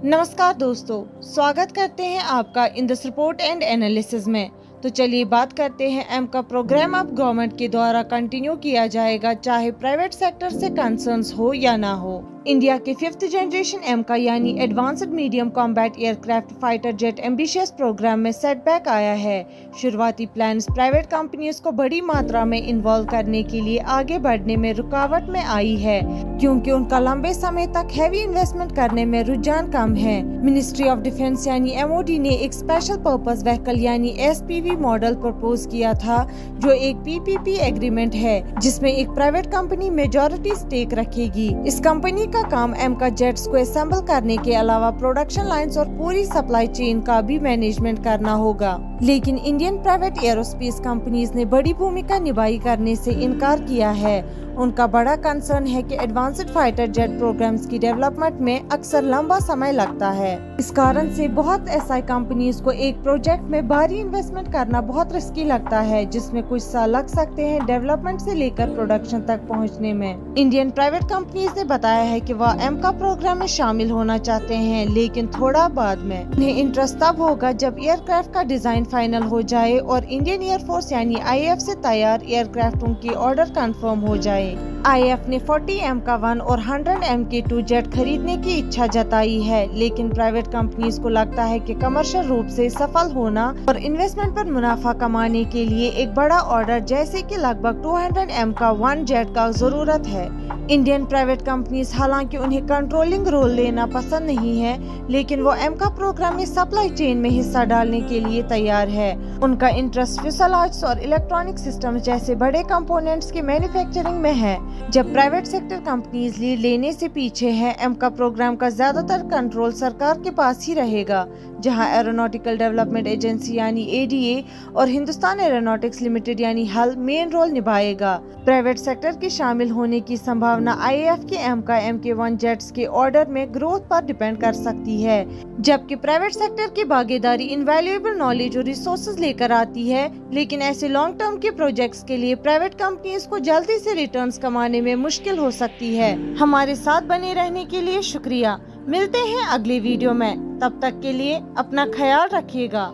नमस्कार दोस्तों, स्वागत करते हैं आपका in this report and analysis में। तो चलिए बात करते हैं एम का प्रोग्राम अब गवर्नमेंट के द्वारा कंटिन्यू किया जाएगा, चाहे प्राइवेट सेक्टर से कंसर्न्स हो या ना हो। इंडिया के 5th जनरेशन एम का यानी advanced medium combat aircraft fighter jet ambitious programme में सेटबैक आया है। शुरुआती प्लान्स प्राइवेट कंपनियों को बड़ी मात्रा में इन्वॉल्व करने के लिए आगे बढ़ने में रुकावट में आई है, क्योंकि उनका लंबे समय तक हैवी इन्वेस्टमेंट करने में रुझान कम है। मिनिस्ट्री ऑफ डिफेंस यानी MOD ने एक स्पेशल पर्पस व्हीकल यानी SPV मॉडल प्रपोज किया था, जो एक PPP एग्रीमेंट है, जिसमें एक प्राइवेट कंपनी मेजॉरिटी स्टेक रखेगी। इस कंपनी का काम एम का जेट्स को असेंबल करने के अलावा प्रोडक्शन लाइंस और पूरी सप्लाई चेन का भी मैनेजमेंट करना होगा। लेकिन इंडियन प्राइवेट एरोस्पेस कंपनीज ने बड़ी भूमिका निभाई करने से इनकार किया है। उनका बड़ा कंसर्न है कि एडवांस्ड फाइटर जेट प्रोग्राम्स की डेवलपमेंट में अक्सर लंबा समय लगता है। इस कारण से बहुत SI कंपनीज को एक प्रोजेक्ट में भारी इन्वेस्टमेंट करना बहुत रिस्की लगता है, जिसमें कुछ साल लग सकते हैं डेवलपमेंट से लेकर प्रोडक्शन तक पहुंचने में। इंडियन प्राइवेट कंपनीज ने बताया है कि वह एम का प्रोग्राम में शामिल होना चाहते हैं, लेकिन थोड़ा बाद में। उन्हें इंटरेस्ट तब होगा जब एयरक्राफ्ट का डिजाइन फाइनल हो जाए और इंडियन एयरफोर्स यानी IAF से तैयार एयरक्राफ्टों की ऑर्डर कंफर्म हो जाए। IAF ने 40 M का 1 और 100 M के 2 जेट खरीदने की इच्छा जताई है, लेकिन प्राइवेट कंपनीज को लगता है कि कमर्शियल रूप से सफल होना और इन्वेस्टमेंट पर मुनाफा कमाने के लिए एक बड़ा ऑर्डर जैसे कि लगभग 200 M का 1 जेट का जरूरत है। इंडियन प्राइवेट कंपनीज हालांकि उन्हें कंट्रोलिंग रोल लेना पसंद नहीं है, लेकिन वो एम का प्रोग्राम में सप्लाई चेन में हिस्सा डालने के लिए तैयार है। उनका इंटरेस्ट फ्यूसलाज और इलेक्ट्रॉनिक सिस्टम जैसे बड़े कंपोनेंट्स की मैन्युफैक्चरिंग में है। जब प्राइवेट सेक्टर कंपनीज लीड लेने से पीछे है, एम का प्रोग्राम का ज्यादातर कंट्रोल सरकार के पास ही रहेगा, जहां एरोनॉटिकल डेवलपमेंट एजेंसी यानी ADA और हिंदुस्तान एरोनॉटिक्स लिमिटेड यानी HAL मेन रोल निभाएगा। प्राइवेट सेक्टर के शामिल होने की संभावना IAF के एम का MK1 जेट्स के ऑर्डर में ग्रोथ पर डिपेंड कर सकती है, जबकि प्राइवेट सेक्टर की भागीदारी इनवैल्यूएबल नॉलेज और रिसोर्सेज लेकर आती है। लेकिन ऐसे लॉन्ग टर्म के प्रोजेक्ट्स के लिए प्राइवेट कंपनीज को जल्दी से रिटर्न्स कमाने में मुश्किल हो सकती है। हमारे साथ बने रहने के लिए शुक्रिया। मिलते हैं अगली वीडियो में, तब तक के लिए अपना ख्याल रखिएगा।